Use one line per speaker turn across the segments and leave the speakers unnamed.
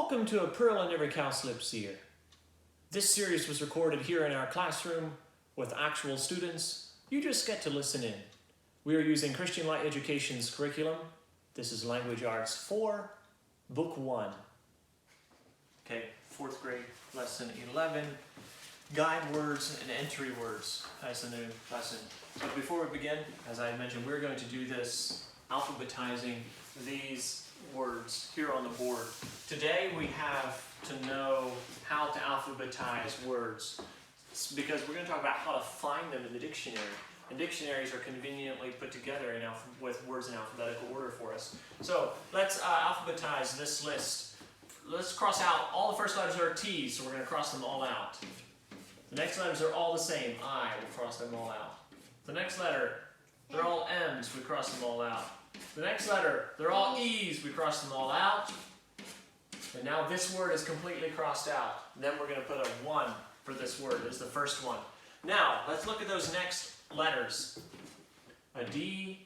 Welcome to A Pearl in Every Cowslip's Ear. This series was recorded here in our classroom with actual students. You just get to listen in. We are using Christian Light Education's curriculum. This is Language Arts 4, Book 1. Okay, 4th grade, Lesson 11. Guide words and entry words as the new lesson. But before we begin, as I mentioned, we're going to do this alphabetizing these words here on the board. Today we have to know how to alphabetize words because we're going to talk about how to find them in the dictionary. And dictionaries are conveniently put together with words in alphabetical order for us. So let's alphabetize this list. Let's cross out all the first letters are T's, so we're going to cross them all out. The next letters are all the same, I, we'll cross them all out. The next letter, they're all M's, we cross them all out. The next letter, they're all E's, we cross them all out. And now this word is completely crossed out. And then we're going to put a 1 for this word as the first one. Now, let's look at those next letters. A D,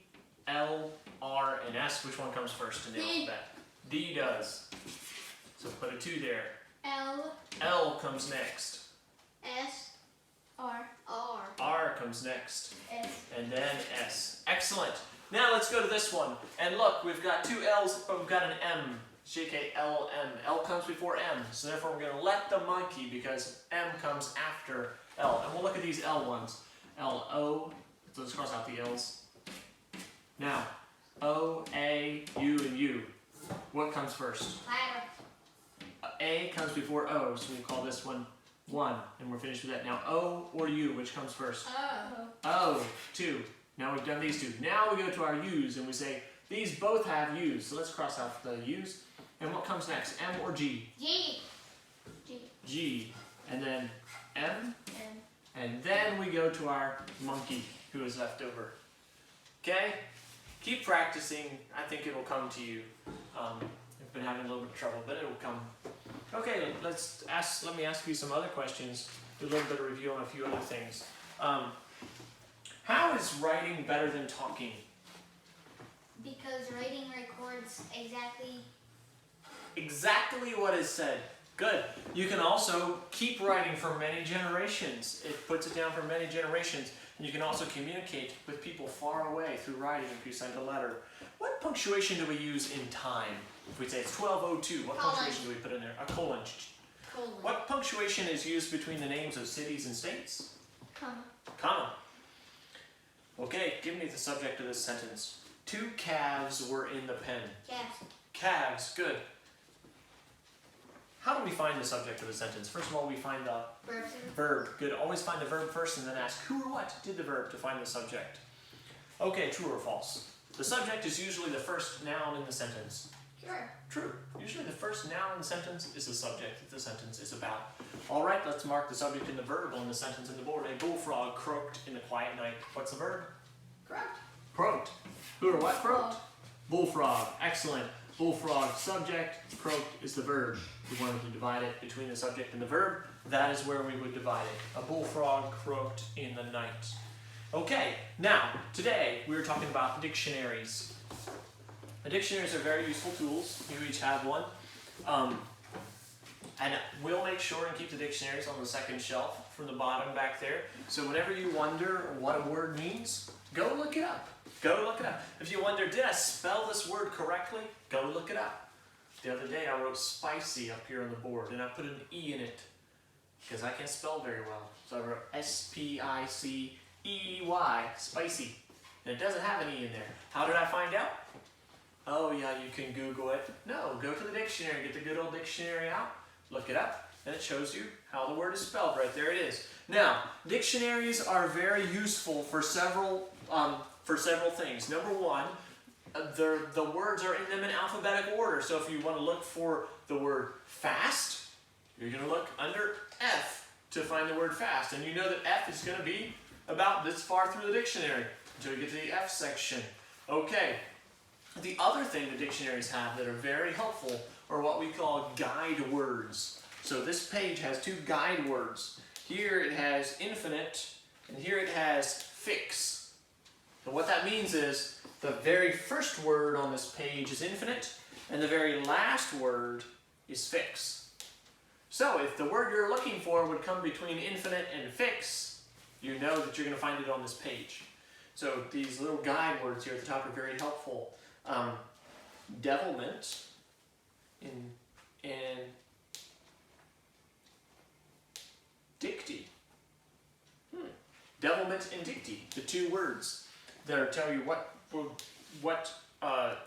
L, R, and S. Which one comes first in the alphabet? D does. So put a 2 there.
L.
L comes next.
S. R.
R comes next.
S.
And then S. Excellent. Now let's go to this one. And look, we've got 2 L's, but we've got an M. J-K-L-M. L comes before M. So therefore we're going to let the monkey because M comes after L. And we'll look at these L ones. L-O. So let's cross out the L's. Now, O, A, U, and U. What comes first?
Ladder.
A comes before O, so we'll call this one 1. And we're finished with that. Now, O or U, which comes first?
O.
O, 2. Now we've done these 2. Now we go to our U's and we say, these both have U's. So let's cross out the U's. And what comes next? M or G?
G.
G. And then M.
M.
And then we go to our monkey who is left over. Okay? Keep practicing. I think it'll come to you. I've been having a little bit of trouble, but it'll come. Okay, let me ask you some other questions. Do a little bit of review on a few other things. How is writing better than talking?
Because writing records
Exactly what is said. Good. You can also keep writing for many generations. It puts it down for many generations. And you can also communicate with people far away through writing if you send a letter. What punctuation do we use in time? If we say it's 12:02, what punctuation do we put in there? A colon.
colon.
What punctuation is used between the names of cities and states?
Comma.
Comma. Okay, give me the subject of this sentence. 2 calves were in the pen.
Calves.
Calves, good. How do we find the subject of the sentence? First of all, we find the verb. Good. Always find the verb first and then ask who or what did the verb to find the subject. Okay, true or false? The subject is usually the first noun in the sentence.
Sure.
True. Usually the first noun in the sentence is the subject that the sentence is about. All right, let's mark the subject and the verb on the sentence in the board. A bullfrog croaked in the quiet night. What's the verb?
Croaked.
Croaked. Who or what croaked? Bullfrog. Excellent. Bullfrog, subject, croaked is the verb. We wanted to divide it between the subject and the verb. That is where we would divide it. A bullfrog croaked in the night. Okay, now, today we're talking about dictionaries. The dictionaries are very useful tools. You each have one. And we'll make sure and keep the dictionaries on the second shelf from the bottom back there. So whenever you wonder what a word means, go look it up. Go look it up. If you wonder, did I spell this word correctly? Go look it up. The other day I wrote spicy up here on the board and I put an E in it because I can't spell very well. So I wrote S-P-I-C-E-Y, spicy. And it doesn't have an E in there. How did I find out? Oh yeah, you can Google it. No, go to the dictionary, get the good old dictionary out, look it up, and it shows you how the word is spelled. Right there it is. Now, dictionaries are very useful for several things. Number one, the words are in them in alphabetical order. So if you want to look for the word fast, you're going to look under F to find the word fast. And you know that F is going to be about this far through the dictionary until you get to the F section. Okay. The other thing the dictionaries have that are very helpful are what we call guide words. So this page has 2 guide words. Here it has infinite, and here it has fix. And what that means is the very first word on this page is infinite, and the very last word is fix. So if the word you're looking for would come between infinite and fix, you know that you're going to find it on this page. So these little guide words here at the top are very helpful. Devilment and dicty. Devilment and dicty, the two words that tell you what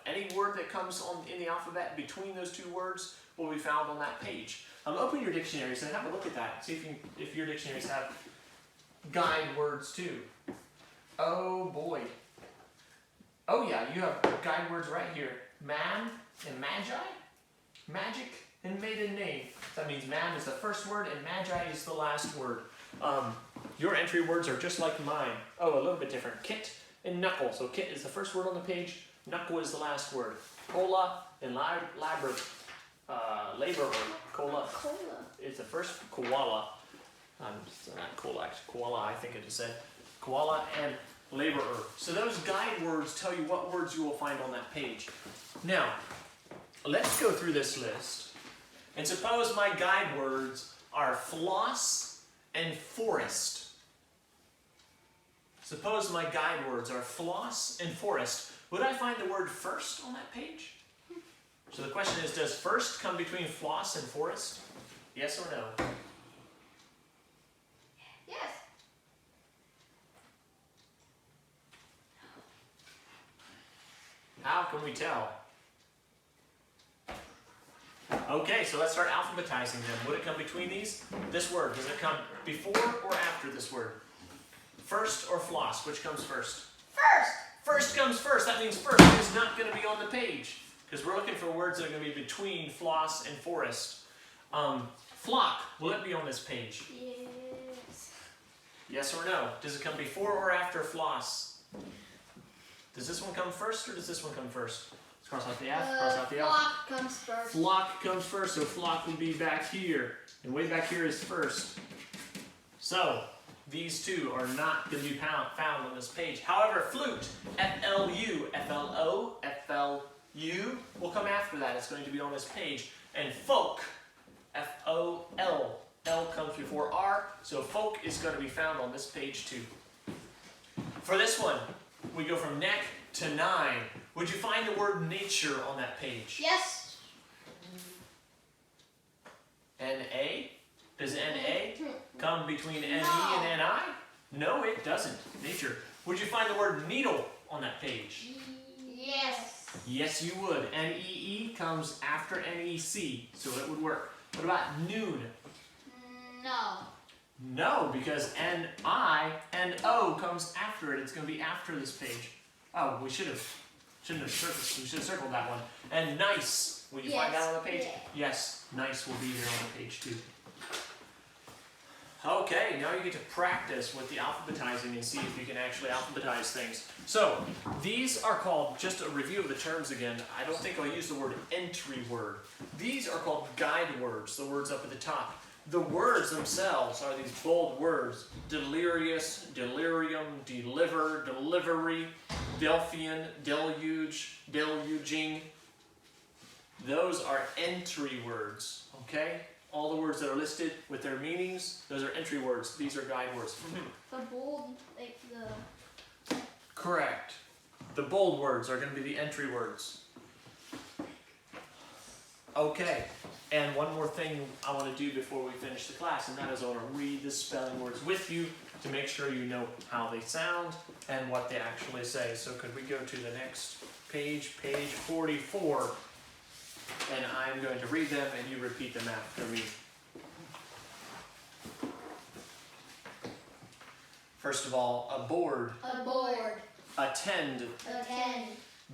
any word that comes in the alphabet between those two words will be found on that page. Open your dictionaries and have a look at that. See if your dictionaries have guide words too. Oh boy. Oh yeah, you have guide words right here. Man and magi, magic and maiden name. That means man is the first word and magi is the last word. Your entry words are just like mine. Oh, a little bit different. Kit and knuckle. So kit is the first word on the page. Knuckle is the last word. Cola and labor. Cola is the first. Koala. Not cola, actually. Koala, I think it is said. Koala and laborer. So those guide words tell you what words you will find on that page. Now, let's go through this list. And suppose my guide words are floss and forest. Suppose my guide words are floss and forest. Would I find the word first on that page? So the question is, does first come between floss and forest? Yes or no?
Yes.
How can we tell? Okay, so let's start alphabetizing them. Would it come between these? This word, does it come before or after this word? First or floss? Which comes first?
First.
First comes first. That means first is not going to be on the page because we're looking for words that are going to be between floss and forest. Flock, will it be on this page?
Yes.
Yes or no? Does it come before or after floss? Does this one come first or does this one come first? Let's cross out the F, cross out the L.
Flock comes first.
Flock comes first, so flock would be back here. And way back here is first. So, these two are not going to be found on this page. However, flute, F-L-U, F-L-O, F-L-U, will come after that. It's going to be on this page. And folk, F-O-L, L comes before R, so folk is going to be found on this page too. For this one, we go from neck to 9. Would you find the word nature on that page?
Yes.
N-A? Does N-A come between N-E and N-I? No, it doesn't. Nature. Would you find the word needle on that page?
Yes.
Yes, you would. N-E-E comes after N-E-C, so it would work. What about noon?
No.
No, because N-I-N-O comes after it. It's going to be after this page. Oh, we shouldn't have circled that one. And nice. Will you find that on the page?
Yeah.
Yes, nice will be there on the page too. Okay, now you get to practice with the alphabetizing and see if you can actually alphabetize things. So, these are called, just a review of the terms again, I don't think I'll use the word entry word. These are called guide words, the words up at the top. The words themselves are these bold words: delirious, delirium, deliver, delivery, Delphian, deluge, deluging. Those are entry words, okay? All the words that are listed with their meanings, those are entry words. These are guide words.
The bold, like the...
Correct. The bold words are going to be the entry words. Okay, and one more thing I want to do before we finish the class, and that is I want to read the spelling words with you to make sure you know how they sound and what they actually say. So could we go to the next page, page 44, and I'm going to read them and you repeat them after me. First of all, aboard,
Aboard.
attend,
Attend.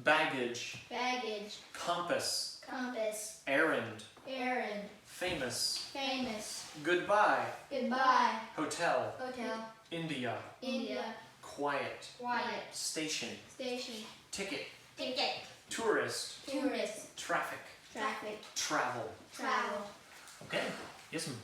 baggage,
Baggage.
compass,
Compass.
errand,
Errand.
famous,
Famous.
goodbye,
Goodbye.
hotel,
Hotel.
India,
India.
quiet,
Quiet.
station,
Station.
ticket,
Ticket.
tourist,
Tourist.
traffic,
Traffic.
travel.
Travel.
Okay, yes ma'am.